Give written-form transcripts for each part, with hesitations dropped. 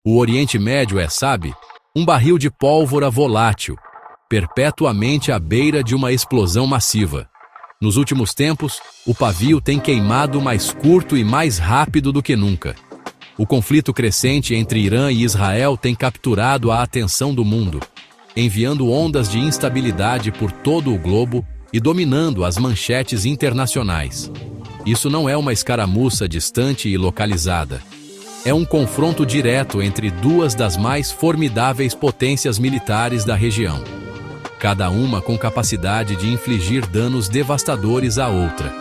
O Oriente Médio é, sabe, um barril de pólvora volátil, perpetuamente à beira de uma explosão massiva. Nos últimos tempos, o pavio tem queimado mais curto e mais rápido do que nunca. O conflito crescente entre Irã e Israel tem capturado a atenção do mundo, enviando ondas de instabilidade por todo o globo e dominando as manchetes internacionais. Isso não é uma escaramuça distante e localizada. É um confronto direto entre duas das mais formidáveis potências militares da região, cada uma com capacidade de infligir danos devastadores à outra.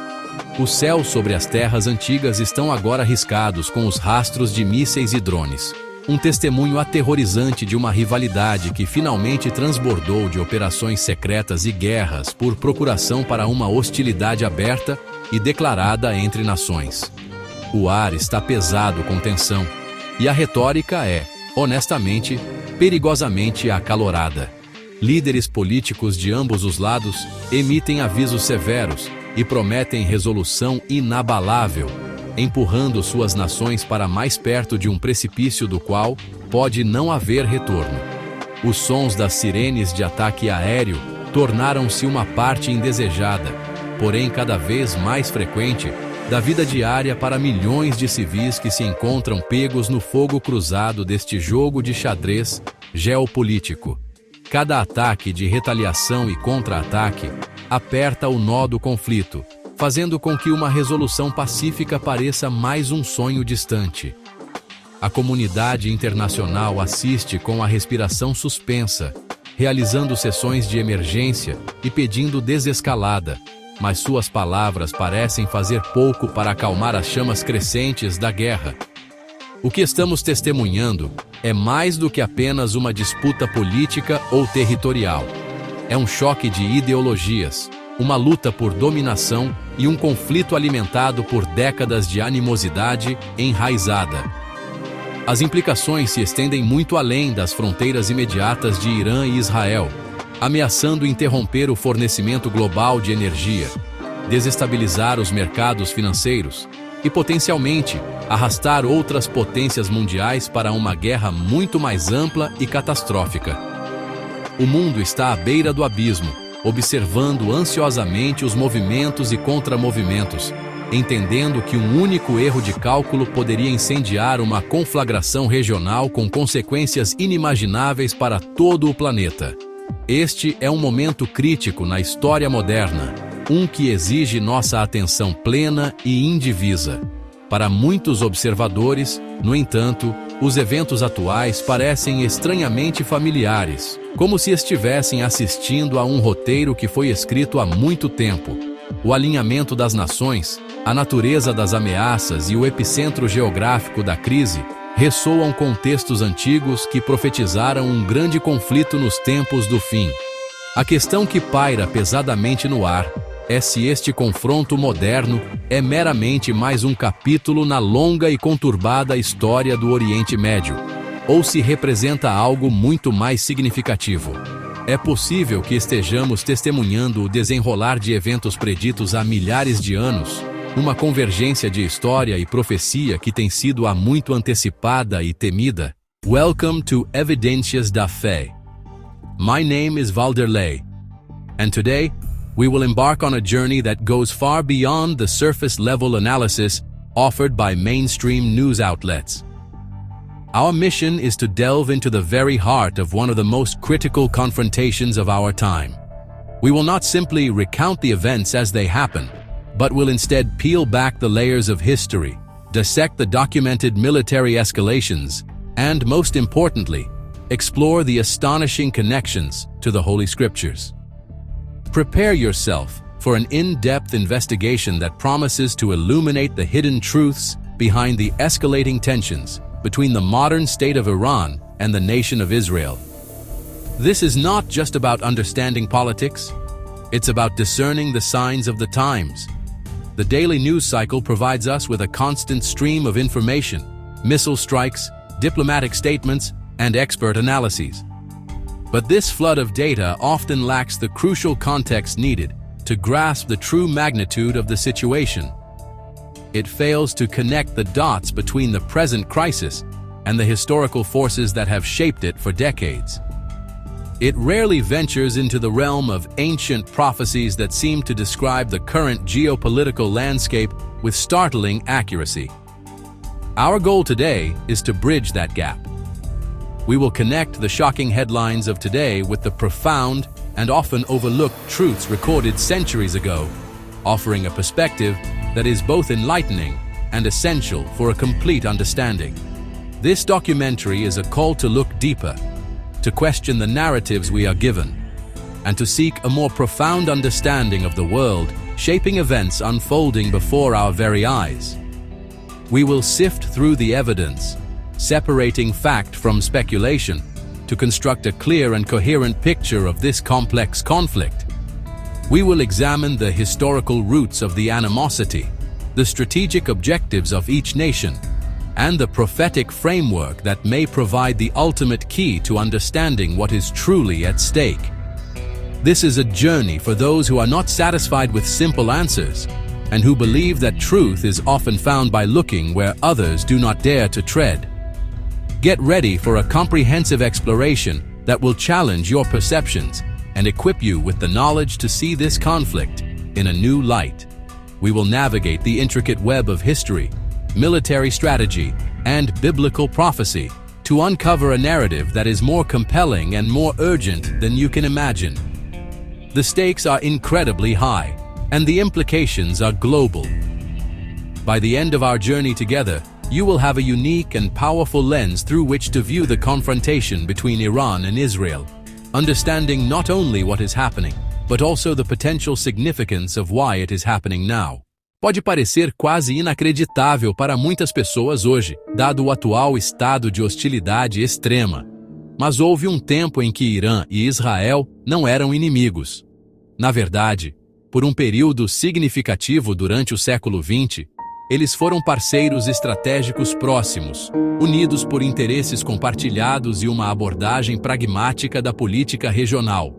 Os céus sobre as terras antigas estão agora riscados com os rastros de mísseis e drones, um testemunho aterrorizante de uma rivalidade que finalmente transbordou de operações secretas e guerras por procuração para uma hostilidade aberta e declarada entre nações. O ar está pesado com tensão, e a retórica é, honestamente, perigosamente acalorada. Líderes políticos de ambos os lados emitem avisos severos e prometem resolução inabalável, empurrando suas nações para mais perto de um precipício do qual pode não haver retorno. Os sons das sirenes de ataque aéreo tornaram-se uma parte indesejada, porém cada vez mais frequente, da vida diária para milhões de civis que se encontram pegos no fogo cruzado deste jogo de xadrez geopolítico. Cada ataque de retaliação e contra-ataque aperta o nó do conflito, fazendo com que uma resolução pacífica pareça mais um sonho distante. A comunidade internacional assiste com a respiração suspensa, realizando sessões de emergência e pedindo desescalada, mas suas palavras parecem fazer pouco para acalmar as chamas crescentes da guerra. O que estamos testemunhando é mais do que apenas uma disputa política ou territorial. É um choque de ideologias, uma luta por dominação e um conflito alimentado por décadas de animosidade enraizada. As implicações se estendem muito além das fronteiras imediatas de Irã e Israel, ameaçando interromper o fornecimento global de energia, desestabilizar os mercados financeiros e, potencialmente, arrastar outras potências mundiais para uma guerra muito mais ampla e catastrófica. O mundo está à beira do abismo, observando ansiosamente os movimentos e contramovimentos, entendendo que um único erro de cálculo poderia incendiar uma conflagração regional com consequências inimagináveis para todo o planeta. Este é um momento crítico na história moderna, um que exige nossa atenção plena e indivisa. Para muitos observadores, no entanto, os eventos atuais parecem estranhamente familiares, como se estivessem assistindo a um roteiro que foi escrito há muito tempo. O alinhamento das nações, a natureza das ameaças e o epicentro geográfico da crise ressoam com textos antigos que profetizaram um grande conflito nos tempos do fim. A questão que paira pesadamente no ar é se este confronto moderno é meramente mais um capítulo na longa e conturbada história do Oriente Médio, ou se representa algo muito mais significativo. É possível que estejamos testemunhando o desenrolar de eventos preditos há milhares de anos, uma convergência de história e profecia que tem sido há muito antecipada e temida. Welcome to Evidências da Fé. My name is Valderlei, and today we will embark on a journey that goes far beyond the surface-level analysis offered by mainstream news outlets. Our mission is to delve into the very heart of one of the most critical confrontations of our time. We will not simply recount the events as they happen, but will instead peel back the layers of history, dissect the documented military escalations, and, most importantly, explore the astonishing connections to the Holy Scriptures. Prepare yourself for an in-depth investigation that promises to illuminate the hidden truths behind the escalating tensions between the modern state of Iran and the nation of Israel. This is not just about understanding politics, it's about discerning the signs of the times. The daily news cycle provides us with a constant stream of information, missile strikes, diplomatic statements, and expert analyses. But this flood of data often lacks the crucial context needed to grasp the true magnitude of the situation. It fails to connect the dots between the present crisis and the historical forces that have shaped it for decades. It rarely ventures into the realm of ancient prophecies that seem to describe the current geopolitical landscape with startling accuracy. Our goal today is to bridge that gap. We will connect the shocking headlines of today with the profound and often overlooked truths recorded centuries ago, offering a perspective that is both enlightening and essential for a complete understanding. This documentary is a call to look deeper, to question the narratives we are given, and to seek a more profound understanding of the world shaping events unfolding before our very eyes. We will sift through the evidence, separating fact from speculation, to construct a clear and coherent picture of this complex conflict. We will examine the historical roots of the animosity, the strategic objectives of each nation, and the prophetic framework that may provide the ultimate key to understanding what is truly at stake. This is a journey for those who are not satisfied with simple answers and who believe that truth is often found by looking where others do not dare to tread. Get ready for a comprehensive exploration that will challenge your perceptions and equip you with the knowledge to see this conflict in a new light. We will navigate the intricate web of history, military strategy, and biblical prophecy to uncover a narrative that is more compelling and more urgent than you can imagine. The stakes are incredibly high, and the implications are global. By the end of our journey together, you will have a unique and powerful lens through which to view the confrontation between Iran and Israel, understanding not only what is happening, but also the potential significance of why it is happening now. Pode parecer quase inacreditável para muitas pessoas hoje, dado o atual estado de hostilidade extrema. Mas houve um tempo em que Irã e Israel não eram inimigos. Na verdade, por um período significativo durante o século XX, eles foram parceiros estratégicos próximos, unidos por interesses compartilhados e uma abordagem pragmática da política regional.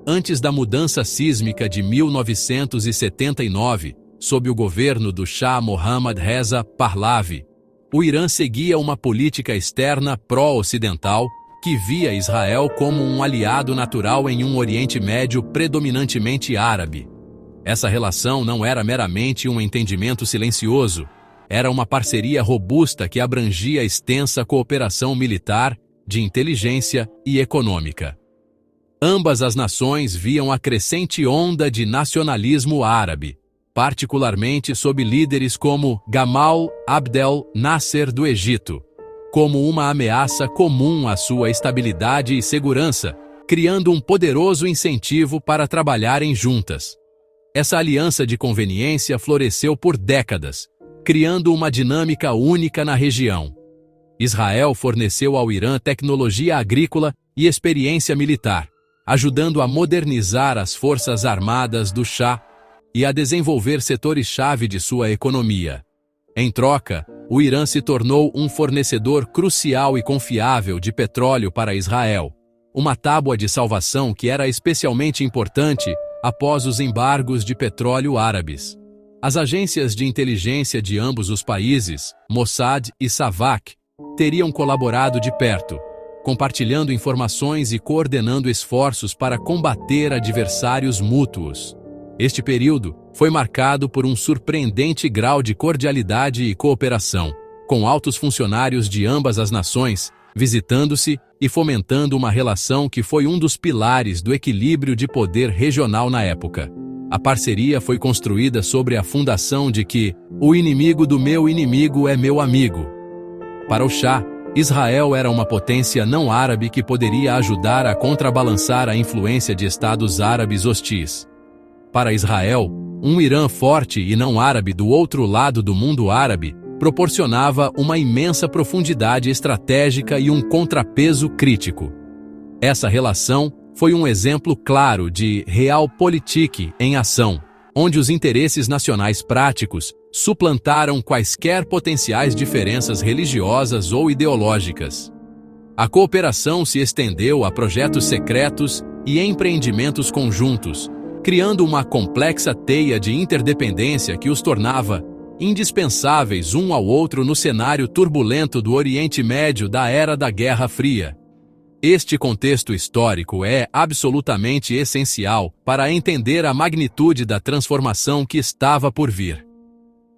Antes da mudança sísmica de 1979, sob o governo do Shah Mohammad Reza Pahlavi, o Irã seguia uma política externa pró-ocidental que via Israel como um aliado natural em um Oriente Médio predominantemente árabe. Essa relação não era meramente um entendimento silencioso, era uma parceria robusta que abrangia extensa cooperação militar, de inteligência e econômica. Ambas as nações viam a crescente onda de nacionalismo árabe, particularmente sob líderes como Gamal Abdel Nasser do Egito, como uma ameaça comum à sua estabilidade e segurança, criando um poderoso incentivo para trabalharem juntas. Essa aliança de conveniência floresceu por décadas, criando uma dinâmica única na região. Israel forneceu ao Irã tecnologia agrícola e experiência militar, ajudando a modernizar as forças armadas do Shah e a desenvolver setores-chave de sua economia. Em troca, o Irã se tornou um fornecedor crucial e confiável de petróleo para Israel, uma tábua de salvação que era especialmente importante após os embargos de petróleo árabes. As agências de inteligência de ambos os países, Mossad e Savak, teriam colaborado de perto, compartilhando informações e coordenando esforços para combater adversários mútuos. Este período foi marcado por um surpreendente grau de cordialidade e cooperação, com altos funcionários de ambas as nações visitando-se e fomentando uma relação que foi um dos pilares do equilíbrio de poder regional na época. A parceria foi construída sobre a fundação de que o inimigo do meu inimigo é meu amigo. Para o Shah, Israel era uma potência não árabe que poderia ajudar a contrabalançar a influência de estados árabes hostis. Para Israel, um Irã forte e não árabe do outro lado do mundo árabe proporcionava uma imensa profundidade estratégica e um contrapeso crítico. Essa relação foi um exemplo claro de Realpolitik em ação, onde os interesses nacionais práticos suplantaram quaisquer potenciais diferenças religiosas ou ideológicas. A cooperação se estendeu a projetos secretos e empreendimentos conjuntos, criando uma complexa teia de interdependência que os tornava indispensáveis um ao outro no cenário turbulento do Oriente Médio da era da Guerra Fria. Este contexto histórico é absolutamente essencial para entender a magnitude da transformação que estava por vir.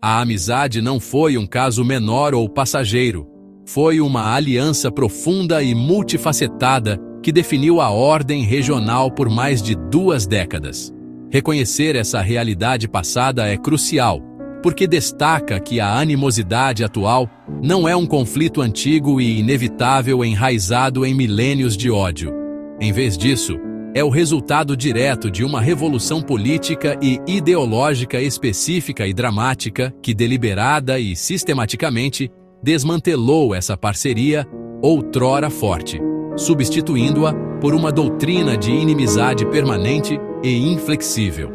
A amizade não foi um caso menor ou passageiro, foi uma aliança profunda e multifacetada que definiu a ordem regional por mais de 2 décadas. Reconhecer essa realidade passada é crucial, porque destaca que a animosidade atual não é um conflito antigo e inevitável enraizado em milênios de ódio. Em vez disso, é o resultado direto de uma revolução política e ideológica específica e dramática que deliberada e sistematicamente desmantelou essa parceria outrora forte, substituindo-a por uma doutrina de inimizade permanente e inflexível.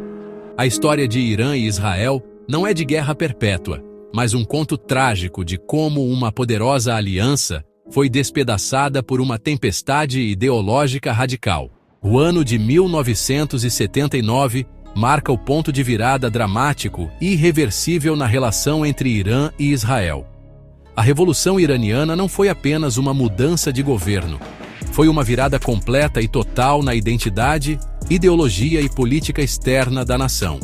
A história de Irã e Israel não é de guerra perpétua, mas um conto trágico de como uma poderosa aliança foi despedaçada por uma tempestade ideológica radical. O ano de 1979 marca o ponto de virada dramático e irreversível na relação entre Irã e Israel. A Revolução Iraniana não foi apenas uma mudança de governo, foi uma virada completa e total na identidade, ideologia e política externa da nação.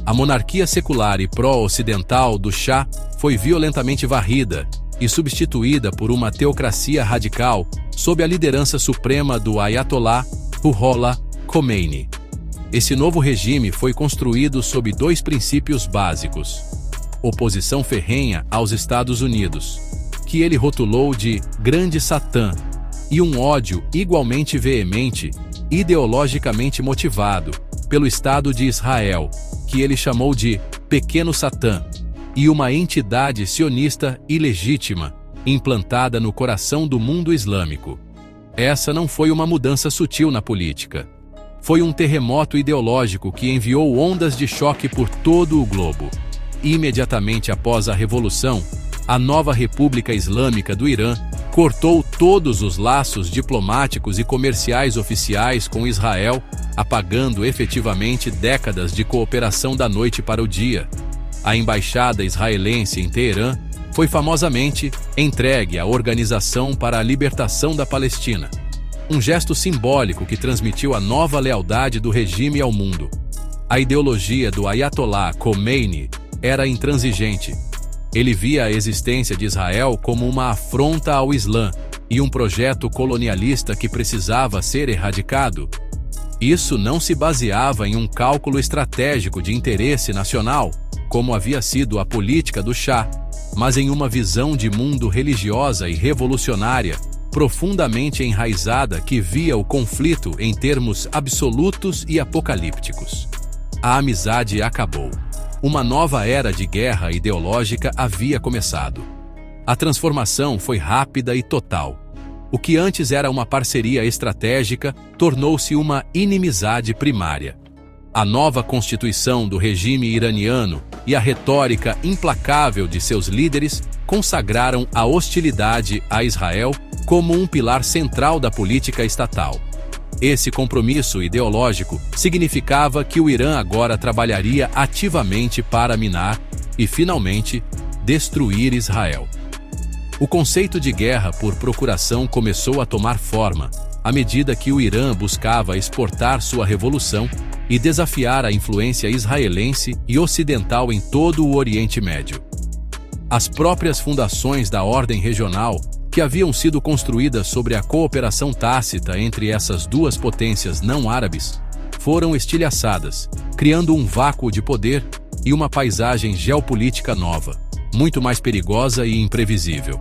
A monarquia secular e pró-ocidental do Shah foi violentamente varrida e substituída por uma teocracia radical sob a liderança suprema do Ayatollah Ruhollah Khomeini. Esse novo regime foi construído sob 2 princípios básicos: oposição ferrenha aos Estados Unidos, que ele rotulou de Grande Satã, e um ódio igualmente veemente, ideologicamente motivado, pelo Estado de Israel, que ele chamou de Pequeno Satã, e uma entidade sionista ilegítima, implantada no coração do mundo islâmico. Essa não foi uma mudança sutil na política. Foi um terremoto ideológico que enviou ondas de choque por todo o globo. Imediatamente após a Revolução, a nova República Islâmica do Irã cortou todos os laços diplomáticos e comerciais oficiais com Israel, apagando efetivamente décadas de cooperação da noite para o dia. A embaixada israelense em Teherã foi famosamente entregue à Organização para a Libertação da Palestina, um gesto simbólico que transmitiu a nova lealdade do regime ao mundo. A ideologia do Ayatollah Khomeini era intransigente. Ele via a existência de Israel como uma afronta ao Islã e um projeto colonialista que precisava ser erradicado. Isso não se baseava em um cálculo estratégico de interesse nacional, como havia sido a política do Shah, mas em uma visão de mundo religiosa e revolucionária, profundamente enraizada que via o conflito em termos absolutos e apocalípticos. A amizade acabou. Uma nova era de guerra ideológica havia começado. A transformação foi rápida e total. O que antes era uma parceria estratégica tornou-se uma inimizade primária. A nova constituição do regime iraniano e a retórica implacável de seus líderes consagraram a hostilidade a Israel como um pilar central da política estatal. Esse compromisso ideológico significava que o Irã agora trabalharia ativamente para minar e, finalmente, destruir Israel. O conceito de guerra por procuração começou a tomar forma, à medida que o Irã buscava exportar sua revolução e desafiar a influência israelense e ocidental em todo o Oriente Médio. As próprias fundações da ordem regional, que haviam sido construídas sobre a cooperação tácita entre essas 2 potências não árabes, foram estilhaçadas, criando um vácuo de poder e uma paisagem geopolítica nova, muito mais perigosa e imprevisível.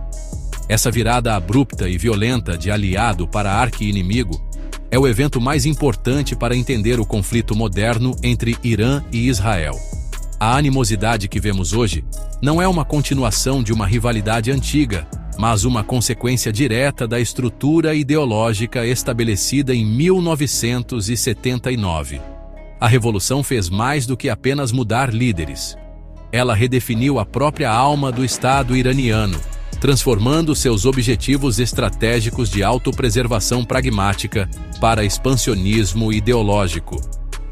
Essa virada abrupta e violenta de aliado para arqui-inimigo é o evento mais importante para entender o conflito moderno entre Irã e Israel. A animosidade que vemos hoje não é uma continuação de uma rivalidade antiga, mas uma consequência direta da estrutura ideológica estabelecida em 1979. A Revolução fez mais do que apenas mudar líderes. Ela redefiniu a própria alma do Estado iraniano, transformando seus objetivos estratégicos de autopreservação pragmática para expansionismo ideológico.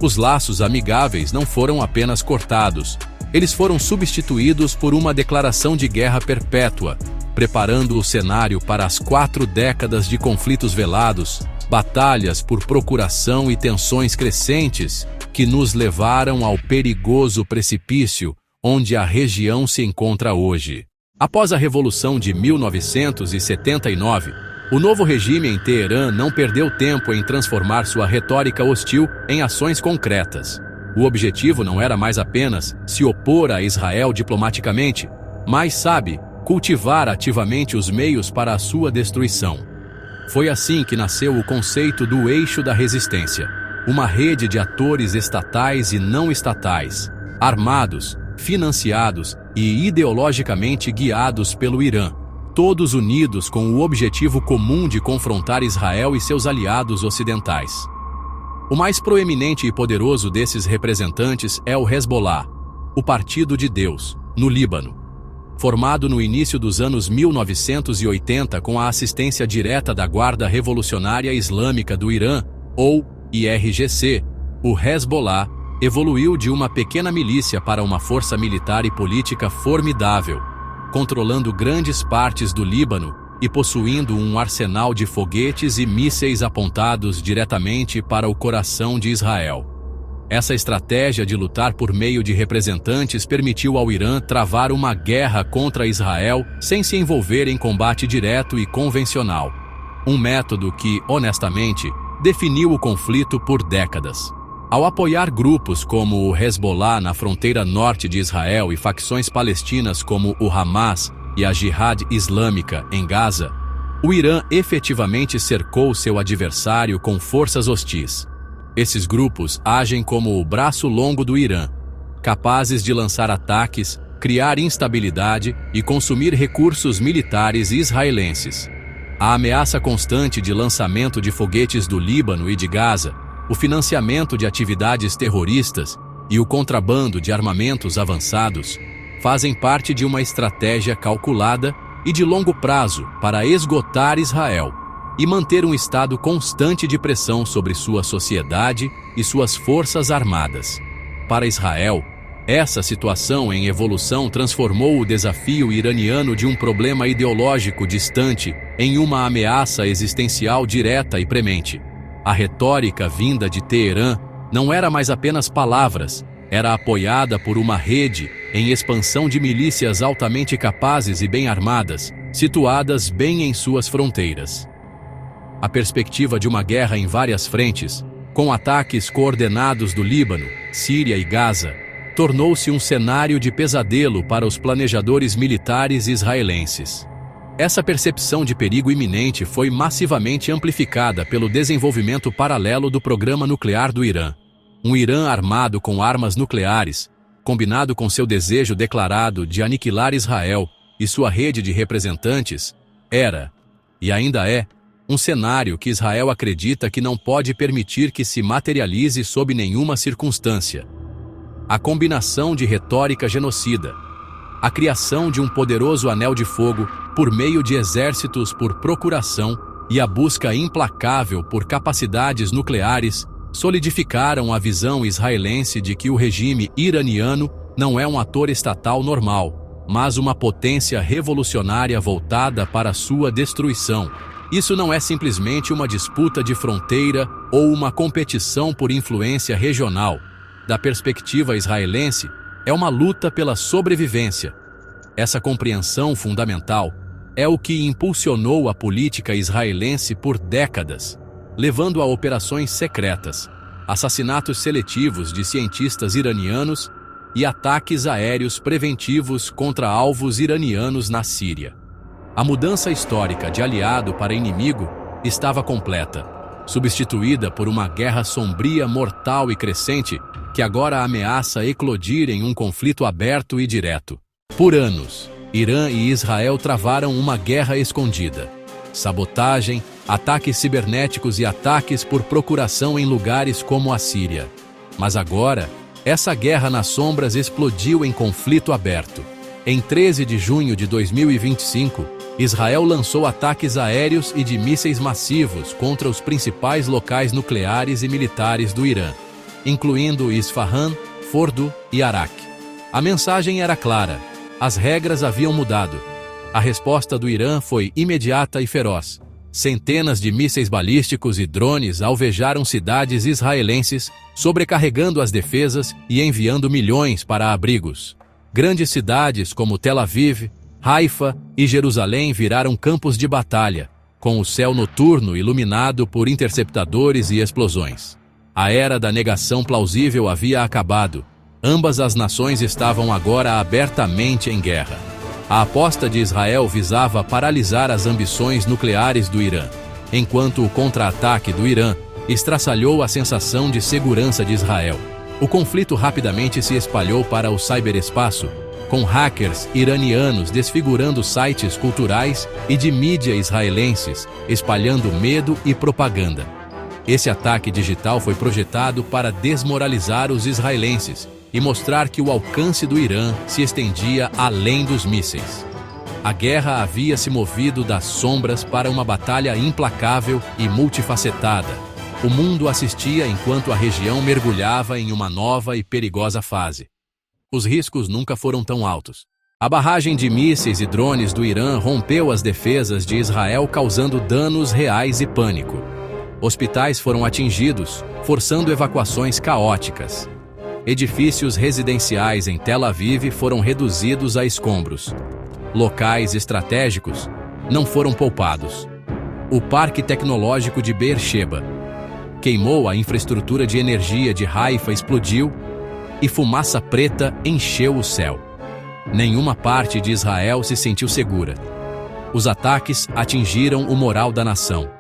Os laços amigáveis não foram apenas cortados, eles foram substituídos por uma declaração de guerra perpétua, preparando o cenário para as 4 décadas de conflitos velados, batalhas por procuração e tensões crescentes que nos levaram ao perigoso precipício onde a região se encontra hoje. Após a Revolução de 1979, o novo regime em Teherã não perdeu tempo em transformar sua retórica hostil em ações concretas. O objetivo não era mais apenas se opor a Israel diplomaticamente, mas, cultivar ativamente os meios para a sua destruição. Foi assim que nasceu o conceito do Eixo da Resistência, uma rede de atores estatais e não estatais, armados, financiados e ideologicamente guiados pelo Irã, todos unidos com o objetivo comum de confrontar Israel e seus aliados ocidentais. O mais proeminente e poderoso desses representantes é o Hezbollah, o Partido de Deus, no Líbano. Formado no início dos anos 1980 com a assistência direta da Guarda Revolucionária Islâmica do Irã, ou IRGC, o Hezbollah evoluiu de uma pequena milícia para uma força militar e política formidável, controlando grandes partes do Líbano e possuindo um arsenal de foguetes e mísseis apontados diretamente para o coração de Israel. Essa estratégia de lutar por meio de representantes permitiu ao Irã travar uma guerra contra Israel sem se envolver em combate direto e convencional. Um método que, honestamente, definiu o conflito por décadas. Ao apoiar grupos como o Hezbollah na fronteira norte de Israel e facções palestinas como o Hamas e a Jihad Islâmica em Gaza, o Irã efetivamente cercou seu adversário com forças hostis. Esses grupos agem como o braço longo do Irã, capazes de lançar ataques, criar instabilidade e consumir recursos militares israelenses. A ameaça constante de lançamento de foguetes do Líbano e de Gaza, o financiamento de atividades terroristas e o contrabando de armamentos avançados fazem parte de uma estratégia calculada e de longo prazo para esgotar Israel e manter um estado constante de pressão sobre sua sociedade e suas forças armadas. Para Israel, essa situação em evolução transformou o desafio iraniano de um problema ideológico distante em uma ameaça existencial direta e premente. A retórica vinda de Teherã não era mais apenas palavras, era apoiada por uma rede em expansão de milícias altamente capazes e bem armadas, situadas bem em suas fronteiras. A perspectiva de uma guerra em várias frentes, com ataques coordenados do Líbano, Síria e Gaza, tornou-se um cenário de pesadelo para os planejadores militares israelenses. Essa percepção de perigo iminente foi massivamente amplificada pelo desenvolvimento paralelo do programa nuclear do Irã. Um Irã armado com armas nucleares, combinado com seu desejo declarado de aniquilar Israel e sua rede de representantes, era, e ainda é, um cenário que Israel acredita que não pode permitir que se materialize sob nenhuma circunstância. A combinação de retórica genocida, a criação de um poderoso anel de fogo por meio de exércitos por procuração e a busca implacável por capacidades nucleares solidificaram a visão israelense de que o regime iraniano não é um ator estatal normal, mas uma potência revolucionária voltada para sua destruição. Isso não é simplesmente uma disputa de fronteira ou uma competição por influência regional. Da perspectiva israelense, é uma luta pela sobrevivência. Essa compreensão fundamental é o que impulsionou a política israelense por décadas, levando a operações secretas, assassinatos seletivos de cientistas iranianos e ataques aéreos preventivos contra alvos iranianos na Síria. A mudança histórica de aliado para inimigo estava completa, substituída por uma guerra sombria, mortal e crescente que agora ameaça eclodir em um conflito aberto e direto. Por anos, Irã e Israel travaram uma guerra escondida. Sabotagem, ataques cibernéticos e ataques por procuração em lugares como a Síria. Mas agora, essa guerra nas sombras explodiu em conflito aberto. Em 13 de junho de 2025, Israel lançou ataques aéreos e de mísseis massivos contra os principais locais nucleares e militares do Irã. incluindo Isfahan, Fordo e Arak. A mensagem era clara: as regras haviam mudado. A resposta do Irã foi imediata e feroz. Centenas de mísseis balísticos e drones alvejaram cidades israelenses, sobrecarregando as defesas e enviando milhões para abrigos. Grandes cidades como Tel Aviv, Haifa e Jerusalém viraram campos de batalha, com o céu noturno iluminado por interceptadores e explosões. A era da negação plausível havia acabado. Ambas as nações estavam agora abertamente em guerra. A aposta de Israel visava paralisar as ambições nucleares do Irã, enquanto o contra-ataque do Irã estraçalhou a sensação de segurança de Israel. O conflito rapidamente se espalhou para o ciberespaço, com hackers iranianos desfigurando sites culturais e de mídia israelenses, espalhando medo e propaganda. Esse ataque digital foi projetado para desmoralizar os israelenses e mostrar que o alcance do Irã se estendia além dos mísseis. A guerra havia se movido das sombras para uma batalha implacável e multifacetada. O mundo assistia enquanto a região mergulhava em uma nova e perigosa fase. Os riscos nunca foram tão altos. A barragem de mísseis e drones do Irã rompeu as defesas de Israel, causando danos reais e pânico. Hospitais foram atingidos, forçando evacuações caóticas. Edifícios residenciais em Tel Aviv foram reduzidos a escombros. Locais estratégicos não foram poupados. O Parque Tecnológico de Beersheba queimou, a infraestrutura de energia de Haifa explodiu e fumaça preta encheu o céu. Nenhuma parte de Israel se sentiu segura. Os ataques atingiram o moral da nação.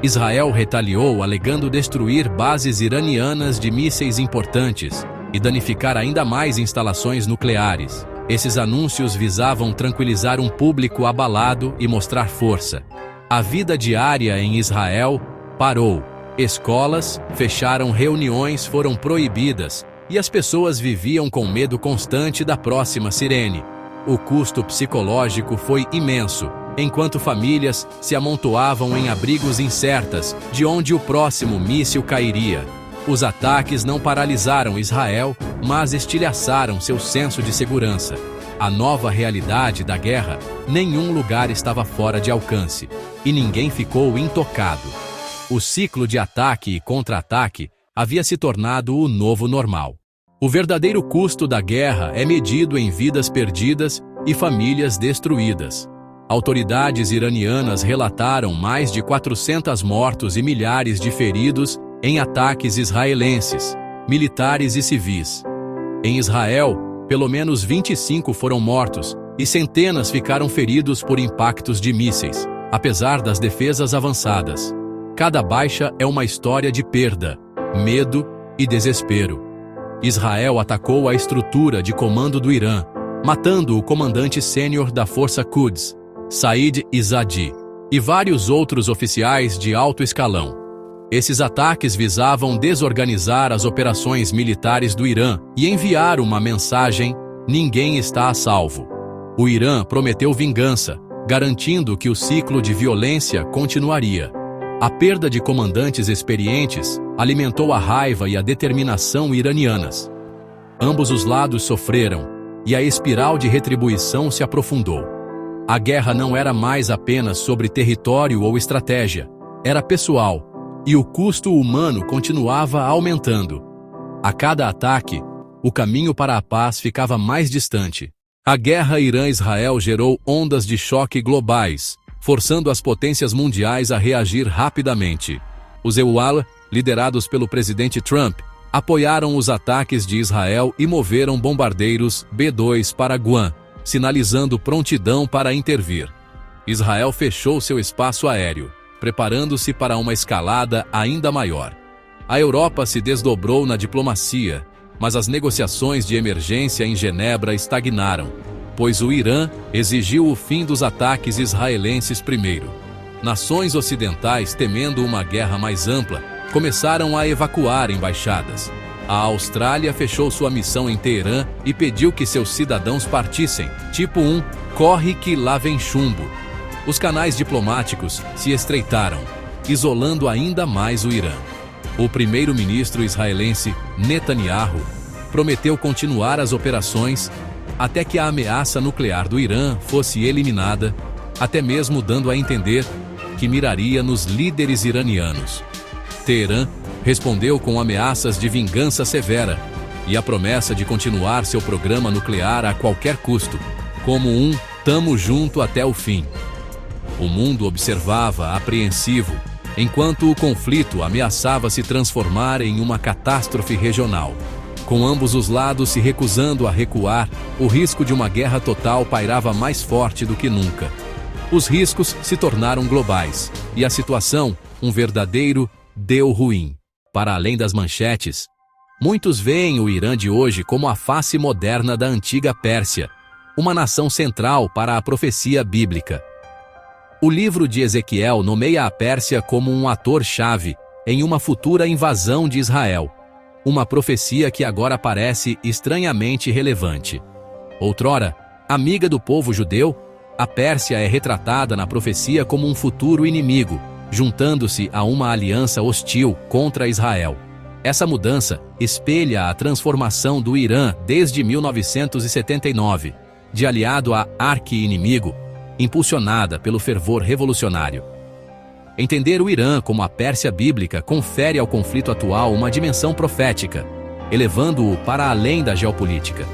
Israel retaliou alegando destruir bases iranianas de mísseis importantes e danificar ainda mais instalações nucleares. Esses anúncios visavam tranquilizar um público abalado e mostrar força. A vida diária em Israel parou. Escolas fecharam, reuniões foram proibidas e as pessoas viviam com medo constante da próxima sirene. O custo psicológico foi imenso, enquanto famílias se amontoavam em abrigos incertas de onde o próximo míssil cairia. Os ataques não paralisaram Israel, mas estilhaçaram seu senso de segurança. A nova realidade da guerra, nenhum lugar estava fora de alcance, e ninguém ficou intocado. O ciclo de ataque e contra-ataque havia se tornado o novo normal. O verdadeiro custo da guerra é medido em vidas perdidas e famílias destruídas. Autoridades iranianas relataram mais de 400 mortos e milhares de feridos em ataques israelenses, militares e civis. Em Israel, pelo menos 25 foram mortos e centenas ficaram feridos por impactos de mísseis, apesar das defesas avançadas. Cada baixa é uma história de perda, medo e desespero. Israel atacou a estrutura de comando do Irã, matando o comandante sênior da Força Quds, Said Izzadi, e vários outros oficiais de alto escalão. Esses ataques visavam desorganizar as operações militares do Irã e enviar uma mensagem: ninguém está a salvo. O Irã prometeu vingança, garantindo que o ciclo de violência continuaria. A perda de comandantes experientes alimentou a raiva e a determinação iranianas. Ambos os lados sofreram, e a espiral de retribuição se aprofundou. A guerra não era mais apenas sobre território ou estratégia, era pessoal, e o custo humano continuava aumentando. A cada ataque, o caminho para a paz ficava mais distante. A guerra Irã-Israel gerou ondas de choque globais, forçando as potências mundiais a reagir rapidamente. Os EUA, liderados pelo presidente Trump, apoiaram os ataques de Israel e moveram bombardeiros B-2 para Guam, sinalizando prontidão para intervir. Israel fechou seu espaço aéreo, preparando-se para uma escalada ainda maior. A Europa se desdobrou na diplomacia, mas as negociações de emergência em Genebra estagnaram, pois o Irã exigiu o fim dos ataques israelenses primeiro. Nações ocidentais, temendo uma guerra mais ampla, começaram a evacuar embaixadas. A Austrália fechou sua missão em Teherã e pediu que seus cidadãos partissem. Tipo 1, corre que lá vem chumbo. Os canais diplomáticos se estreitaram, isolando ainda mais o Irã. O primeiro-ministro israelense Netanyahu prometeu continuar as operações até que a ameaça nuclear do Irã fosse eliminada, até mesmo dando a entender que miraria nos líderes iranianos. Teherã respondeu com ameaças de vingança severa e a promessa de continuar seu programa nuclear a qualquer custo, como um "tamo junto até o fim". O mundo observava apreensivo, enquanto o conflito ameaçava se transformar em uma catástrofe regional. Com ambos os lados se recusando a recuar, o risco de uma guerra total pairava mais forte do que nunca. Os riscos se tornaram globais, e a situação, um verdadeiro deu ruim. Para além das manchetes, muitos veem o Irã de hoje como a face moderna da antiga Pérsia, uma nação central para a profecia bíblica. O livro de Ezequiel nomeia a Pérsia como um ator-chave em uma futura invasão de Israel, uma profecia que agora parece estranhamente relevante. Outrora, amiga do povo judeu, a Pérsia é retratada na profecia como um futuro inimigo, juntando-se a uma aliança hostil contra Israel. Essa mudança espelha a transformação do Irã desde 1979, de aliado a arqui-inimigo, impulsionada pelo fervor revolucionário. Entender o Irã como a Pérsia bíblica confere ao conflito atual uma dimensão profética, elevando-o para além da geopolítica.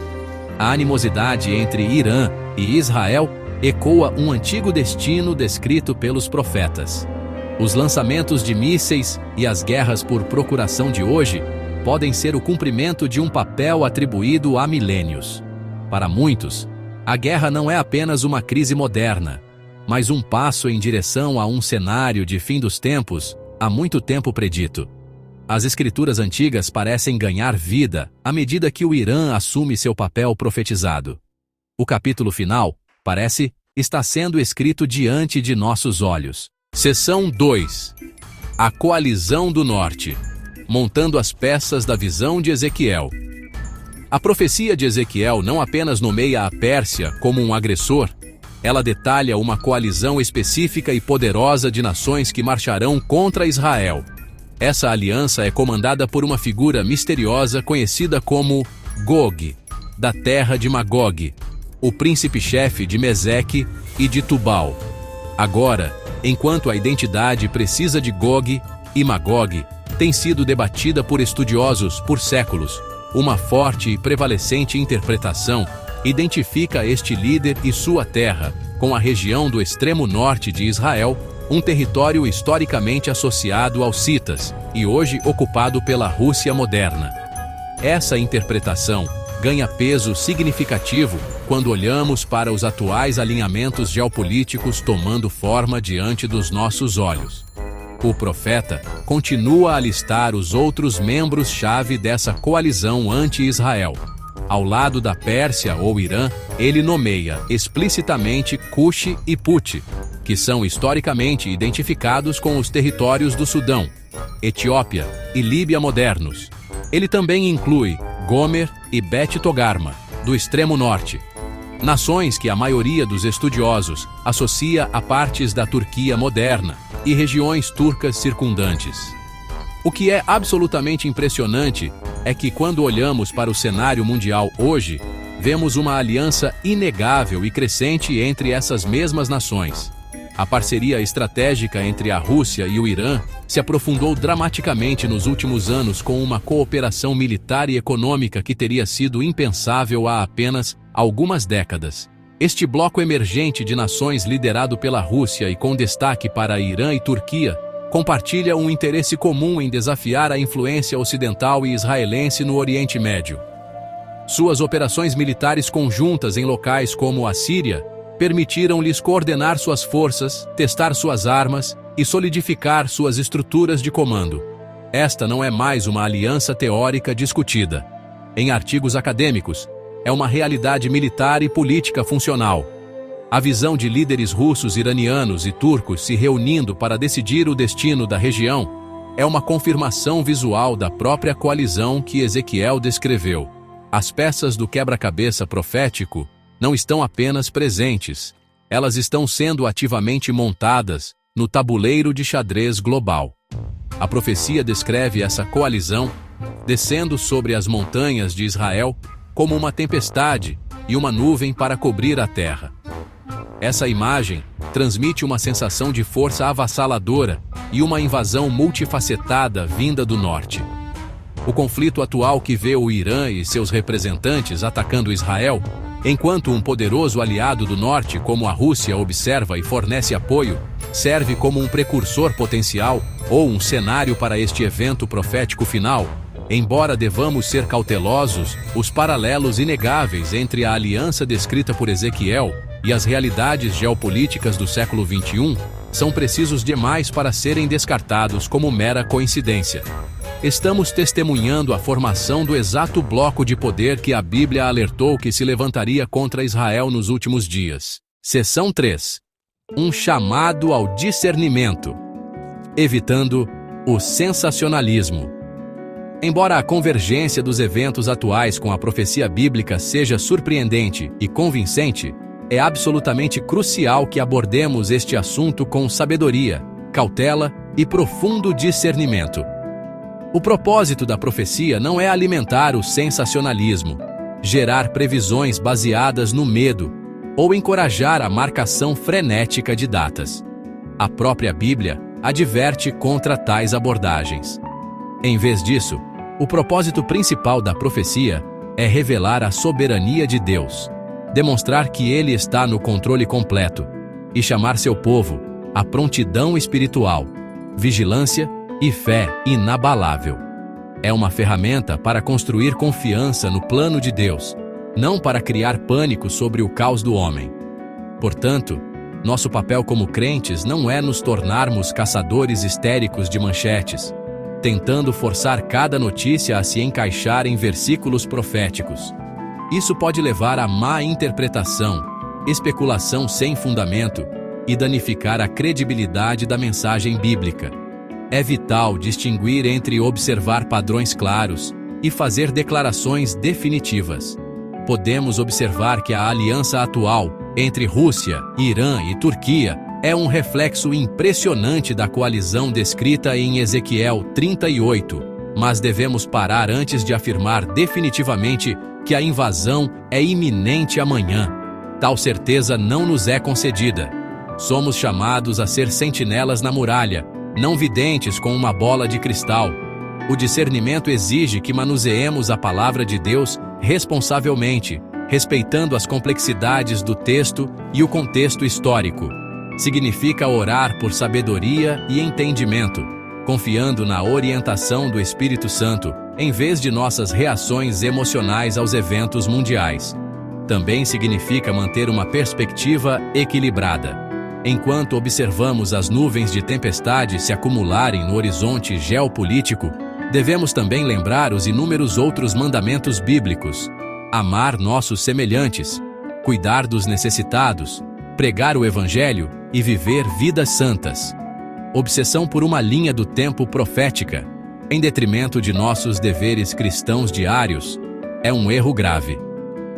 A animosidade entre Irã e Israel ecoa um antigo destino descrito pelos profetas. Os lançamentos de mísseis e as guerras por procuração de hoje podem ser o cumprimento de um papel atribuído há milênios. Para muitos, a guerra não é apenas uma crise moderna, mas um passo em direção a um cenário de fim dos tempos há muito tempo predito. As escrituras antigas parecem ganhar vida à medida que o Irã assume seu papel profetizado. O capítulo final, parece, está sendo escrito diante de nossos olhos. Seção 2. A Coalizão do Norte. Montando as peças da visão de Ezequiel. A profecia de Ezequiel não apenas nomeia a Pérsia como um agressor, ela detalha uma coalizão específica e poderosa de nações que marcharão contra Israel. Essa aliança é comandada por uma figura misteriosa conhecida como Gog, da terra de Magog, o príncipe-chefe de Meseque e de Tubal. Agora, enquanto a identidade precisa de Gog e Magog tem sido debatida por estudiosos por séculos, uma forte e prevalecente interpretação identifica este líder e sua terra com a região do extremo norte de Israel, um território historicamente associado aos citas e hoje ocupado pela Rússia moderna. Essa interpretação ganha peso significativo quando olhamos para os atuais alinhamentos geopolíticos tomando forma diante dos nossos olhos. O profeta continua a listar os outros membros-chave dessa coalizão anti-Israel. Ao lado da Pérsia ou Irã, ele nomeia explicitamente Cush e Put, que são historicamente identificados com os territórios do Sudão, Etiópia e Líbia modernos. Ele também inclui Gomer e Bet Togarma, do extremo norte, nações que a maioria dos estudiosos associa a partes da Turquia moderna e regiões turcas circundantes. O que é absolutamente impressionante é que quando olhamos para o cenário mundial hoje, vemos uma aliança inegável e crescente entre essas mesmas nações. A parceria estratégica entre a Rússia e o Irã se aprofundou dramaticamente nos últimos anos com uma cooperação militar e econômica que teria sido impensável há apenas algumas décadas. Este bloco emergente de nações liderado pela Rússia e com destaque para Irã e Turquia compartilha um interesse comum em desafiar a influência ocidental e israelense no Oriente Médio. Suas operações militares conjuntas em locais como a Síria permitiram-lhes coordenar suas forças, testar suas armas e solidificar suas estruturas de comando. Esta não é mais uma aliança teórica discutida. Em artigos acadêmicos, é uma realidade militar e política funcional. A visão de líderes russos, iranianos e turcos se reunindo para decidir o destino da região é uma confirmação visual da própria coalizão que Ezequiel descreveu. As peças do quebra-cabeça profético não estão apenas presentes, elas estão sendo ativamente montadas no tabuleiro de xadrez global. A profecia descreve essa coalizão descendo sobre as montanhas de Israel como uma tempestade e uma nuvem para cobrir a terra. Essa imagem transmite uma sensação de força avassaladora e uma invasão multifacetada vinda do norte. O conflito atual que vê o Irã e seus representantes atacando Israel, enquanto um poderoso aliado do norte como a Rússia observa e fornece apoio, serve como um precursor potencial ou um cenário para este evento profético final. Embora devamos ser cautelosos, os paralelos inegáveis entre a aliança descrita por Ezequiel e as realidades geopolíticas do século XXI são precisos demais para serem descartados como mera coincidência. Estamos testemunhando a formação do exato bloco de poder que a Bíblia alertou que se levantaria contra Israel nos últimos dias. Seção 3. Um chamado ao discernimento. Evitando o sensacionalismo. Embora a convergência dos eventos atuais com a profecia bíblica seja surpreendente e convincente, é absolutamente crucial que abordemos este assunto com sabedoria, cautela e profundo discernimento. O propósito da profecia não é alimentar o sensacionalismo, gerar previsões baseadas no medo ou encorajar a marcação frenética de datas. A própria Bíblia adverte contra tais abordagens. Em vez disso, o propósito principal da profecia é revelar a soberania de Deus, demonstrar que Ele está no controle completo e chamar seu povo à prontidão espiritual, vigilância e fé inabalável. É uma ferramenta para construir confiança no plano de Deus, não para criar pânico sobre o caos do homem. Portanto, nosso papel como crentes não é nos tornarmos caçadores histéricos de manchetes, tentando forçar cada notícia a se encaixar em versículos proféticos. Isso pode levar a má interpretação, especulação sem fundamento e danificar a credibilidade da mensagem bíblica. É vital distinguir entre observar padrões claros e fazer declarações definitivas. Podemos observar que a aliança atual entre Rússia, Irã e Turquia é um reflexo impressionante da coalizão descrita em Ezequiel 38, mas devemos parar antes de afirmar definitivamente que a invasão é iminente amanhã. Tal certeza não nos é concedida. Somos chamados a ser sentinelas na muralha, não videntes com uma bola de cristal. O discernimento exige que manuseemos a palavra de Deus responsavelmente, respeitando as complexidades do texto e o contexto histórico. Significa orar por sabedoria e entendimento, confiando na orientação do Espírito Santo, em vez de nossas reações emocionais aos eventos mundiais. Também significa manter uma perspectiva equilibrada. Enquanto observamos as nuvens de tempestade se acumularem no horizonte geopolítico, devemos também lembrar os inúmeros outros mandamentos bíblicos: amar nossos semelhantes, cuidar dos necessitados, pregar o Evangelho e viver vidas santas. Obsessão por uma linha do tempo profética, em detrimento de nossos deveres cristãos diários, é um erro grave.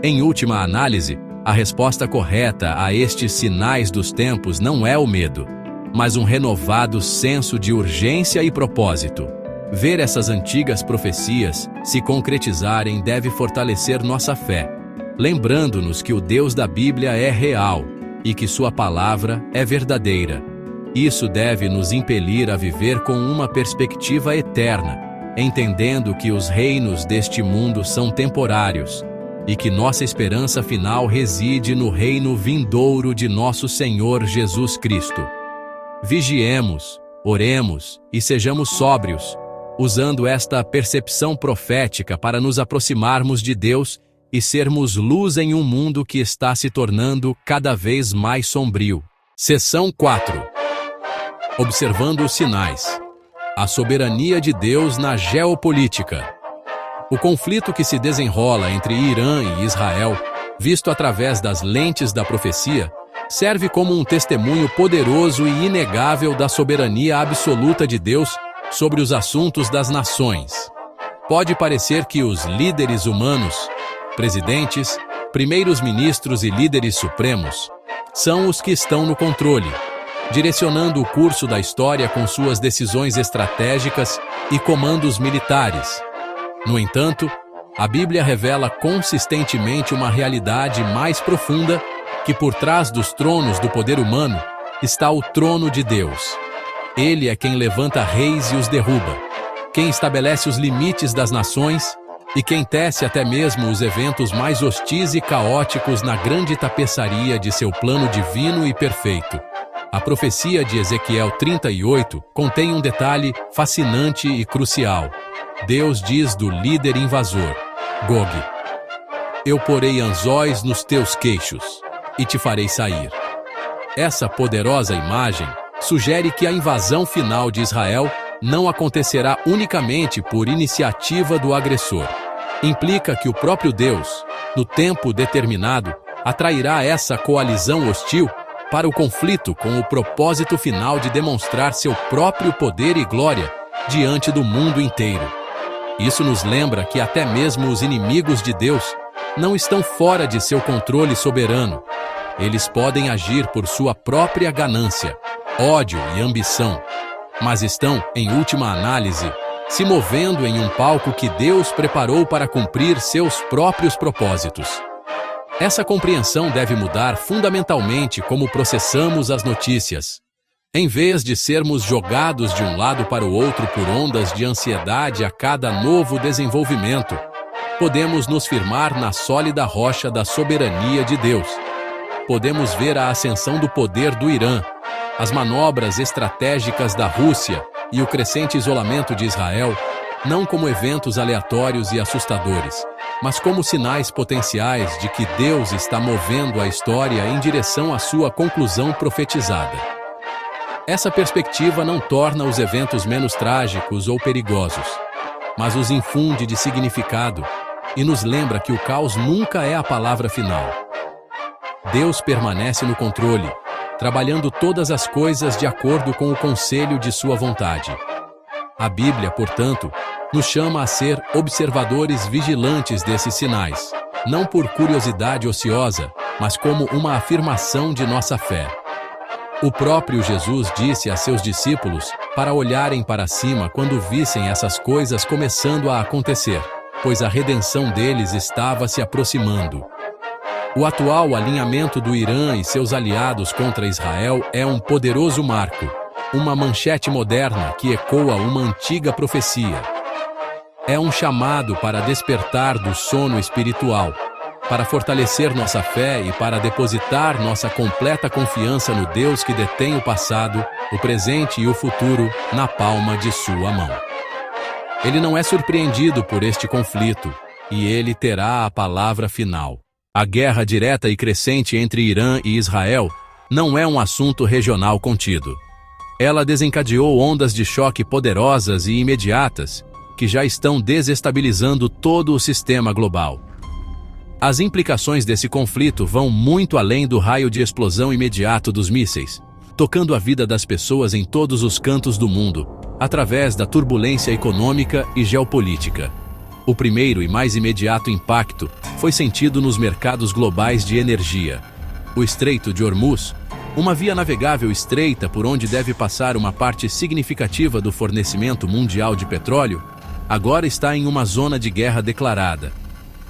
Em última análise, a resposta correta a estes sinais dos tempos não é o medo, mas um renovado senso de urgência e propósito. Ver essas antigas profecias se concretizarem deve fortalecer nossa fé, lembrando-nos que o Deus da Bíblia é real e que sua palavra é verdadeira. Isso deve nos impelir a viver com uma perspectiva eterna, entendendo que os reinos deste mundo são temporários e que nossa esperança final reside no reino vindouro de nosso Senhor Jesus Cristo. Vigiemos, oremos e sejamos sóbrios, usando esta percepção profética para nos aproximarmos de Deus e sermos luz em um mundo que está se tornando cada vez mais sombrio. Seção 4. Observando os sinais. A soberania de Deus na geopolítica. O conflito que se desenrola entre Irã e Israel, visto através das lentes da profecia, serve como um testemunho poderoso e inegável da soberania absoluta de Deus sobre os assuntos das nações. Pode parecer que os líderes humanos, presidentes, primeiros ministros e líderes supremos, são os que estão no controle, direcionando o curso da história com suas decisões estratégicas e comandos militares. No entanto, a Bíblia revela consistentemente uma realidade mais profunda, que por trás dos tronos do poder humano está o trono de Deus. Ele é quem levanta reis e os derruba, quem estabelece os limites das nações e quem tece até mesmo os eventos mais hostis e caóticos na grande tapeçaria de seu plano divino e perfeito. A profecia de Ezequiel 38 contém um detalhe fascinante e crucial. Deus diz do líder invasor, Gog: eu porei anzóis nos teus queixos e te farei sair. Essa poderosa imagem sugere que a invasão final de Israel não acontecerá unicamente por iniciativa do agressor. Implica que o próprio Deus, no tempo determinado, atrairá essa coalizão hostil para o conflito com o propósito final de demonstrar seu próprio poder e glória diante do mundo inteiro. Isso nos lembra que até mesmo os inimigos de Deus não estão fora de seu controle soberano. Eles podem agir por sua própria ganância, ódio e ambição, mas estão, em última análise, se movendo em um palco que Deus preparou para cumprir seus próprios propósitos. Essa compreensão deve mudar fundamentalmente como processamos as notícias. Em vez de sermos jogados de um lado para o outro por ondas de ansiedade a cada novo desenvolvimento, podemos nos firmar na sólida rocha da soberania de Deus. Podemos ver a ascensão do poder do Irã, as manobras estratégicas da Rússia e o crescente isolamento de Israel, não como eventos aleatórios e assustadores, mas como sinais potenciais de que Deus está movendo a história em direção à sua conclusão profetizada. Essa perspectiva não torna os eventos menos trágicos ou perigosos, mas os infunde de significado e nos lembra que o caos nunca é a palavra final. Deus permanece no controle, trabalhando todas as coisas de acordo com o conselho de sua vontade. A Bíblia, portanto, nos chama a ser observadores vigilantes desses sinais, não por curiosidade ociosa, mas como uma afirmação de nossa fé. O próprio Jesus disse a seus discípulos para olharem para cima quando vissem essas coisas começando a acontecer, pois a redenção deles estava se aproximando. O atual alinhamento do Irã e seus aliados contra Israel é um poderoso marco, uma manchete moderna que ecoa uma antiga profecia. É um chamado para despertar do sono espiritual, para fortalecer nossa fé e para depositar nossa completa confiança no Deus que detém o passado, o presente e o futuro na palma de sua mão. Ele não é surpreendido por este conflito, e ele terá a palavra final. A guerra direta e crescente entre Irã e Israel não é um assunto regional contido. Ela desencadeou ondas de choque poderosas e imediatas que já estão desestabilizando todo o sistema global. As implicações desse conflito vão muito além do raio de explosão imediato dos mísseis, tocando a vida das pessoas em todos os cantos do mundo, através da turbulência econômica e geopolítica. O primeiro e mais imediato impacto foi sentido nos mercados globais de energia. O Estreito de Hormuz, uma via navegável estreita por onde deve passar uma parte significativa do fornecimento mundial de petróleo, agora está em uma zona de guerra declarada.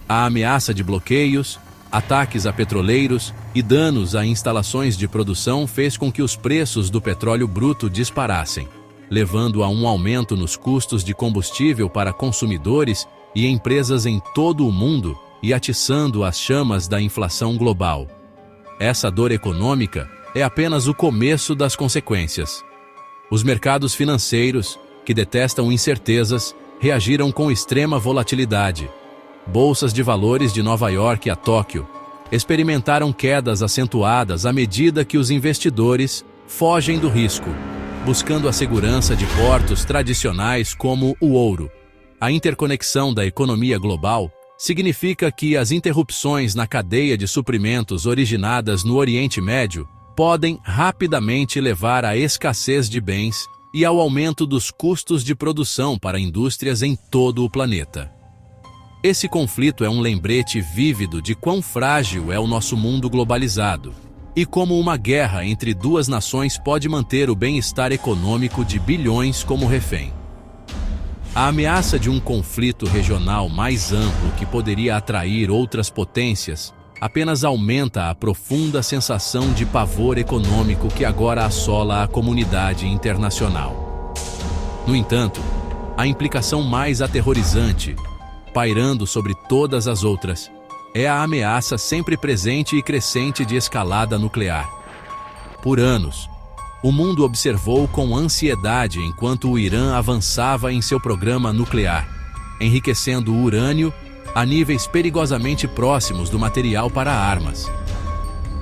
A ameaça de bloqueios, ataques a petroleiros e danos a instalações de produção fez com que os preços do petróleo bruto disparassem, levando a um aumento nos custos de combustível para consumidores e empresas em todo o mundo e atiçando as chamas da inflação global. Essa dor econômica é apenas o começo das consequências. Os mercados financeiros, que detestam incertezas, reagiram com extrema volatilidade. Bolsas de valores de Nova York a Tóquio experimentaram quedas acentuadas à medida que os investidores fogem do risco, buscando a segurança de portos tradicionais como o ouro. A interconexão da economia global significa que as interrupções na cadeia de suprimentos originadas no Oriente Médio podem rapidamente levar à escassez de bens e ao aumento dos custos de produção para indústrias em todo o planeta. Esse conflito é um lembrete vívido de quão frágil é o nosso mundo globalizado. e como uma guerra entre duas nações pode manter o bem-estar econômico de bilhões como refém. A ameaça de um conflito regional mais amplo que poderia atrair outras potências apenas aumenta a profunda sensação de pavor econômico que agora assola a comunidade internacional. No entanto, a implicação mais aterrorizante, pairando sobre todas as outras, é a ameaça sempre presente e crescente de escalada nuclear. Por anos, o mundo observou com ansiedade enquanto o Irã avançava em seu programa nuclear, enriquecendo o urânio a níveis perigosamente próximos do material para armas.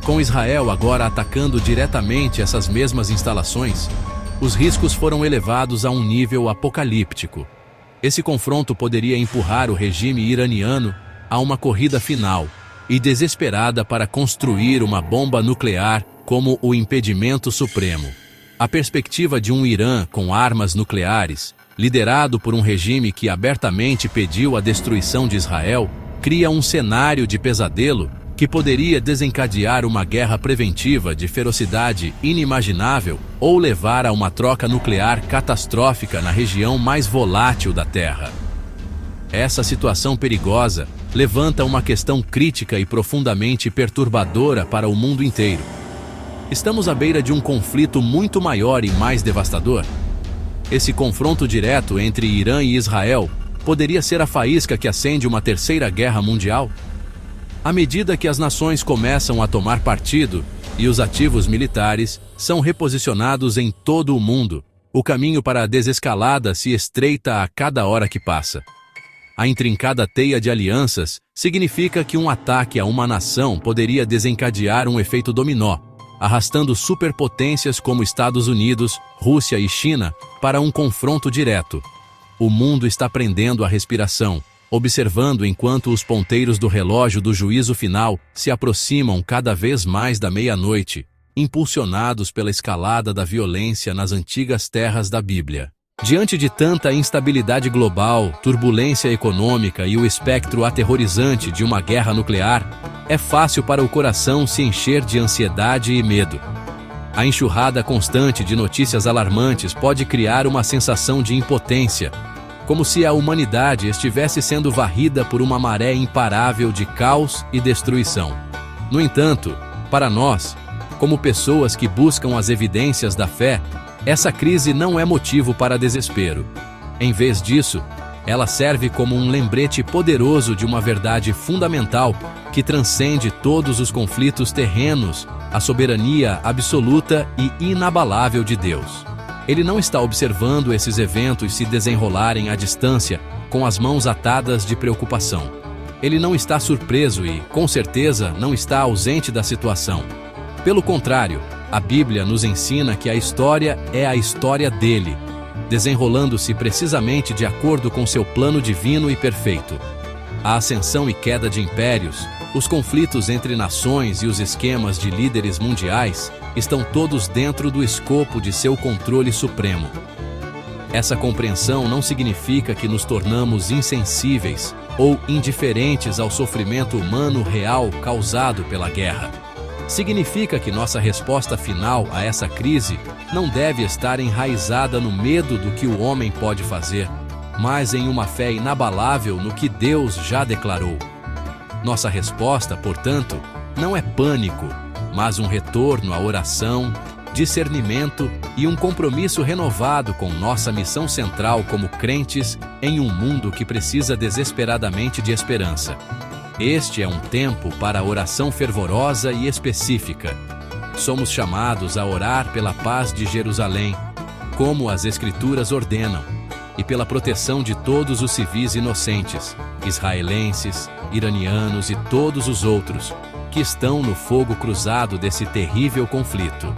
Com Israel agora atacando diretamente essas mesmas instalações, os riscos foram elevados a um nível apocalíptico. Esse confronto poderia empurrar o regime iraniano a uma corrida final e desesperada para construir uma bomba nuclear como o impedimento supremo. A perspectiva de um Irã com armas nucleares, liderado por um regime que abertamente pediu a destruição de Israel, cria um cenário de pesadelo que poderia desencadear uma guerra preventiva de ferocidade inimaginável ou levar a uma troca nuclear catastrófica na região mais volátil da Terra. Essa situação perigosa levanta uma questão crítica e profundamente perturbadora para o mundo inteiro. Estamos à beira de um conflito muito maior e mais devastador. Esse confronto direto entre Irã e Israel poderia ser a faísca que acende uma terceira guerra mundial? À medida que as nações começam a tomar partido e os ativos militares são reposicionados em todo o mundo, o caminho para a desescalada se estreita a cada hora que passa. A intrincada teia de alianças significa que um ataque a uma nação poderia desencadear um efeito dominó, arrastando superpotências como Estados Unidos, Rússia e China para um confronto direto. O mundo está prendendo a respiração, observando enquanto os ponteiros do relógio do juízo final se aproximam cada vez mais da meia-noite, impulsionados pela escalada da violência nas antigas terras da Bíblia. Diante de tanta instabilidade global, turbulência econômica e o espectro aterrorizante de uma guerra nuclear, é fácil para o coração se encher de ansiedade e medo. A enxurrada constante de notícias alarmantes pode criar uma sensação de impotência, como se a humanidade estivesse sendo varrida por uma maré imparável de caos e destruição. No entanto, para nós, como pessoas que buscam as evidências da fé, essa crise não é motivo para desespero. Em vez disso, ela serve como um lembrete poderoso de uma verdade fundamental que transcende todos os conflitos terrenos, a soberania absoluta e inabalável de Deus. Ele não está observando esses eventos se desenrolarem à distância, com as mãos atadas de preocupação. Ele não está surpreso e, com certeza, não está ausente da situação. Pelo contrário, a Bíblia nos ensina que a história é a história dele, desenrolando-se precisamente de acordo com seu plano divino e perfeito. A ascensão e queda de impérios, os conflitos entre nações e os esquemas de líderes mundiais estão todos dentro do escopo de seu controle supremo. Essa compreensão não significa que nos tornamos insensíveis ou indiferentes ao sofrimento humano real causado pela guerra. Significa que nossa resposta final a essa crise não deve estar enraizada no medo do que o homem pode fazer, mas em uma fé inabalável no que Deus já declarou. Nossa resposta, portanto, não é pânico, mas um retorno à oração, discernimento e um compromisso renovado com nossa missão central como crentes em um mundo que precisa desesperadamente de esperança. Este é um tempo para a oração fervorosa e específica. Somos chamados a orar pela paz de Jerusalém, como as Escrituras ordenam, e pela proteção de todos os civis inocentes, israelenses, iranianos e todos os outros, que estão no fogo cruzado desse terrível conflito.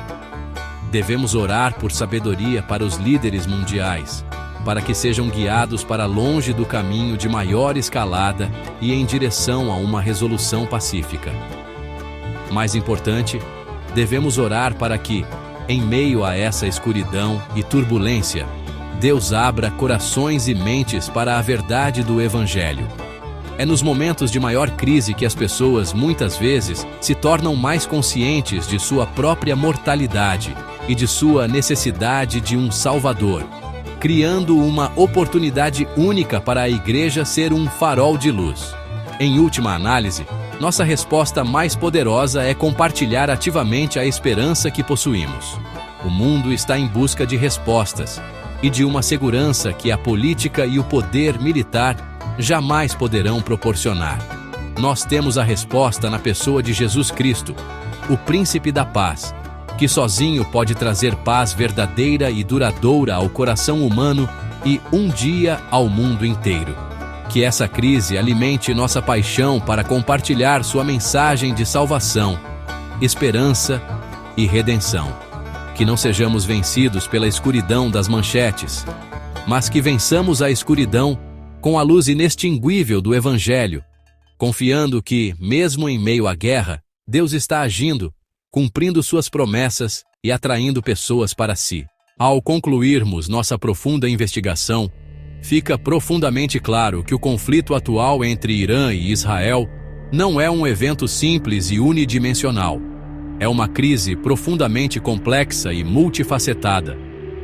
Devemos orar por sabedoria para os líderes mundiais, para que sejam guiados para longe do caminho de maior escalada e em direção a uma resolução pacífica. Mais importante, devemos orar para que, em meio a essa escuridão e turbulência, Deus abra corações e mentes para a verdade do Evangelho. É nos momentos de maior crise que as pessoas, muitas vezes, se tornam mais conscientes de sua própria mortalidade e de sua necessidade de um Salvador, criando uma oportunidade única para a Igreja ser um farol de luz. Em última análise, nossa resposta mais poderosa é compartilhar ativamente a esperança que possuímos. O mundo está em busca de respostas e de uma segurança que a política e o poder militar jamais poderão proporcionar. Nós temos a resposta na pessoa de Jesus Cristo, o Príncipe da Paz, que sozinho pode trazer paz verdadeira e duradoura ao coração humano e, um dia, ao mundo inteiro. Que essa crise alimente nossa paixão para compartilhar sua mensagem de salvação, esperança e redenção. Que não sejamos vencidos pela escuridão das manchetes, mas que vençamos a escuridão com a luz inextinguível do Evangelho, confiando que, mesmo em meio à guerra, Deus está agindo, cumprindo suas promessas e atraindo pessoas para si. Ao concluirmos nossa profunda investigação, fica profundamente claro que o conflito atual entre Irã e Israel não é um evento simples e unidimensional. É uma crise profundamente complexa e multifacetada,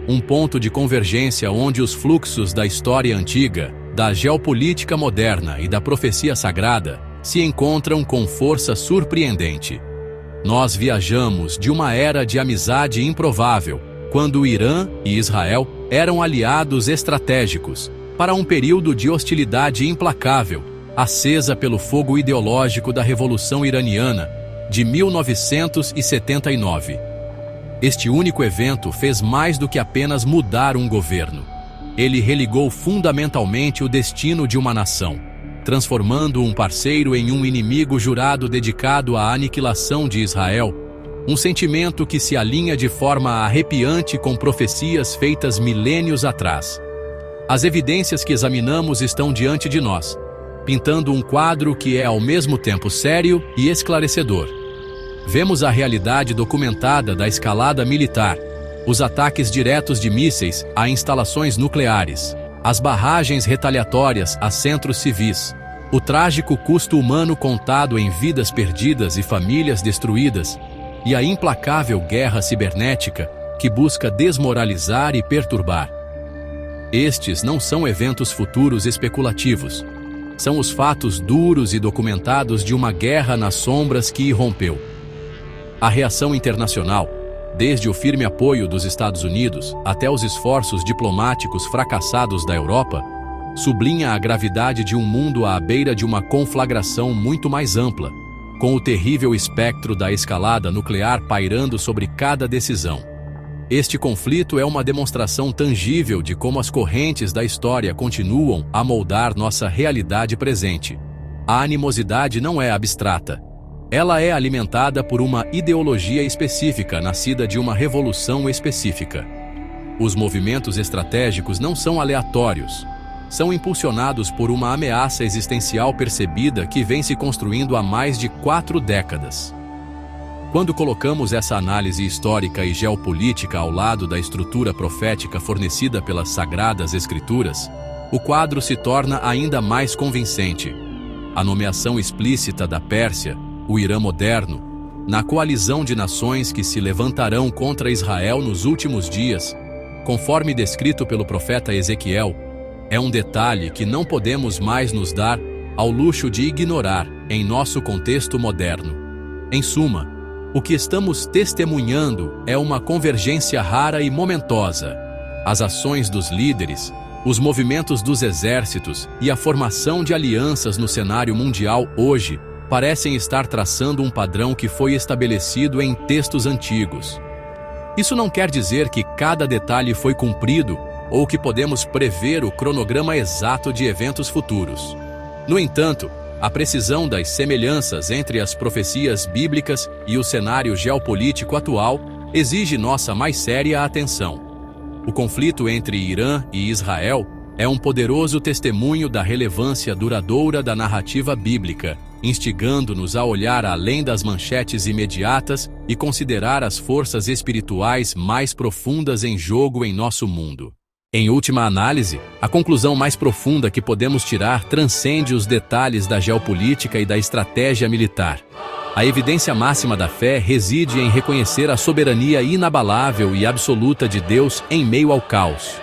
um ponto de convergência onde os fluxos da história antiga, da geopolítica moderna e da profecia sagrada se encontram com força surpreendente. Nós viajamos de uma era de amizade improvável, quando o Irã e Israel eram aliados estratégicos, para um período de hostilidade implacável, acesa pelo fogo ideológico da Revolução Iraniana de 1979. Este único evento fez mais do que apenas mudar um governo. Ele religou fundamentalmente o destino de uma nação, transformando um parceiro em um inimigo jurado dedicado à aniquilação de Israel, um sentimento que se alinha de forma arrepiante com profecias feitas milênios atrás. As evidências que examinamos estão diante de nós, pintando um quadro que é ao mesmo tempo sério e esclarecedor. Vemos a realidade documentada da escalada militar, os ataques diretos de mísseis a instalações nucleares, as barragens retaliatórias a centros civis, o trágico custo humano contado em vidas perdidas e famílias destruídas, e a implacável guerra cibernética que busca desmoralizar e perturbar. Estes não são eventos futuros especulativos. São os fatos duros e documentados de uma guerra nas sombras que irrompeu. A reação internacional, desde o firme apoio dos Estados Unidos até os esforços diplomáticos fracassados da Europa, sublinha a gravidade de um mundo à beira de uma conflagração muito mais ampla, com o terrível espectro da escalada nuclear pairando sobre cada decisão. Este conflito é uma demonstração tangível de como as correntes da história continuam a moldar nossa realidade presente. A animosidade não é abstrata. Ela é alimentada por uma ideologia específica nascida de uma revolução específica. Os movimentos estratégicos não são aleatórios. São impulsionados por uma ameaça existencial percebida que vem se construindo há mais de 4 décadas. Quando colocamos essa análise histórica e geopolítica ao lado da estrutura profética fornecida pelas Sagradas Escrituras, o quadro se torna ainda mais convincente. A nomeação explícita da Pérsia, o Irã moderno, na coalizão de nações que se levantarão contra Israel nos últimos dias, conforme descrito pelo profeta Ezequiel, é um detalhe que não podemos mais nos dar ao luxo de ignorar em nosso contexto moderno. Em suma, o que estamos testemunhando é uma convergência rara e momentosa. As ações dos líderes, os movimentos dos exércitos e a formação de alianças no cenário mundial hoje parecem estar traçando um padrão que foi estabelecido em textos antigos. Isso não quer dizer que cada detalhe foi cumprido ou que podemos prever o cronograma exato de eventos futuros. No entanto, a precisão das semelhanças entre as profecias bíblicas e o cenário geopolítico atual exige nossa mais séria atenção. O conflito entre Irã e Israel é um poderoso testemunho da relevância duradoura da narrativa bíblica, instigando-nos a olhar além das manchetes imediatas e considerar as forças espirituais mais profundas em jogo em nosso mundo. Em última análise, a conclusão mais profunda que podemos tirar transcende os detalhes da geopolítica e da estratégia militar. A evidência máxima da fé reside em reconhecer a soberania inabalável e absoluta de Deus em meio ao caos.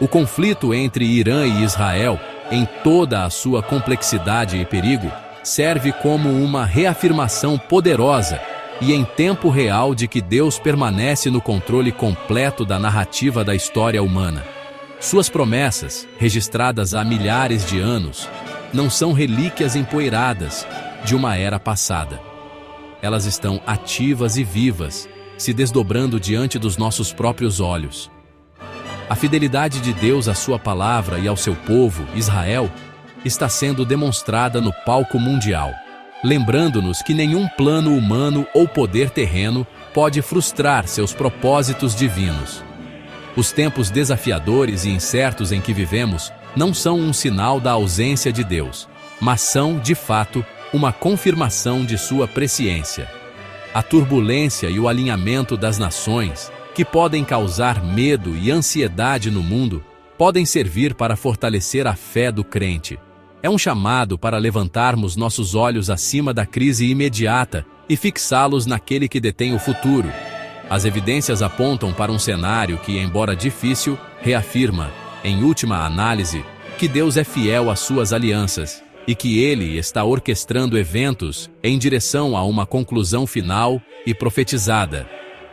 O conflito entre Irã e Israel, em toda a sua complexidade e perigo, serve como uma reafirmação poderosa e em tempo real de que Deus permanece no controle completo da narrativa da história humana. Suas promessas, registradas há milhares de anos, não são relíquias empoeiradas de uma era passada. Elas estão ativas e vivas, se desdobrando diante dos nossos próprios olhos. A fidelidade de Deus à sua palavra e ao seu povo, Israel, está sendo demonstrada no palco mundial, lembrando-nos que nenhum plano humano ou poder terreno pode frustrar seus propósitos divinos. Os tempos desafiadores e incertos em que vivemos não são um sinal da ausência de Deus, mas são, de fato, uma confirmação de sua presciência. A turbulência e o alinhamento das nações, que podem causar medo e ansiedade no mundo, podem servir para fortalecer a fé do crente. É um chamado para levantarmos nossos olhos acima da crise imediata e fixá-los naquele que detém o futuro. As evidências apontam para um cenário que, embora difícil, reafirma, em última análise, que Deus é fiel às suas alianças e que Ele está orquestrando eventos em direção a uma conclusão final e profetizada,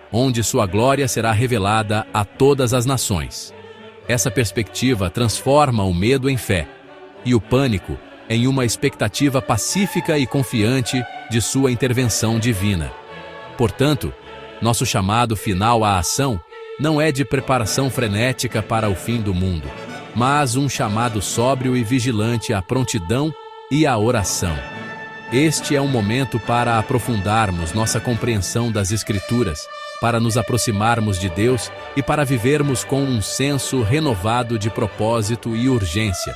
onde sua glória será revelada a todas as nações. Essa perspectiva transforma o medo em fé e o pânico em uma expectativa pacífica e confiante de sua intervenção divina. Portanto, nosso chamado final à ação não é de preparação frenética para o fim do mundo, mas um chamado sóbrio e vigilante à prontidão e à oração. Este é um momento para aprofundarmos nossa compreensão das Escrituras, para nos aproximarmos de Deus e para vivermos com um senso renovado de propósito e urgência.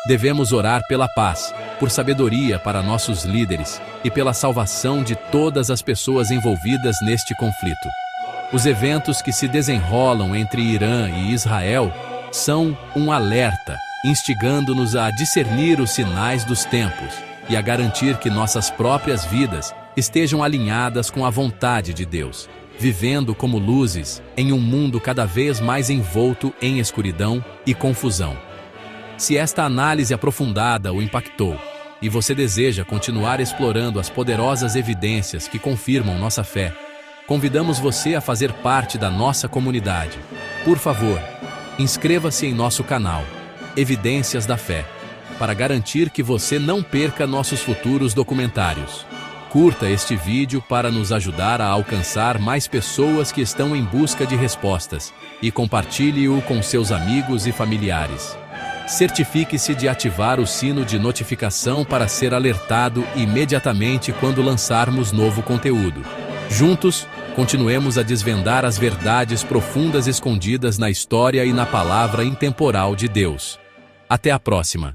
Devemos orar pela paz, por sabedoria para nossos líderes e pela salvação de todas as pessoas envolvidas neste conflito. Os eventos que se desenrolam entre Irã e Israel são um alerta, instigando-nos a discernir os sinais dos tempos e a garantir que nossas próprias vidas estejam alinhadas com a vontade de Deus, vivendo como luzes em um mundo cada vez mais envolto em escuridão e confusão. Se esta análise aprofundada o impactou e você deseja continuar explorando as poderosas evidências que confirmam nossa fé, convidamos você a fazer parte da nossa comunidade. Por favor, inscreva-se em nosso canal Evidências da Fé, para garantir que você não perca nossos futuros documentários. Curta este vídeo para nos ajudar a alcançar mais pessoas que estão em busca de respostas e compartilhe-o com seus amigos e familiares. Certifique-se de ativar o sino de notificação para ser alertado imediatamente quando lançarmos novo conteúdo. Juntos, continuemos a desvendar as verdades profundas escondidas na história e na palavra intemporal de Deus. Até a próxima!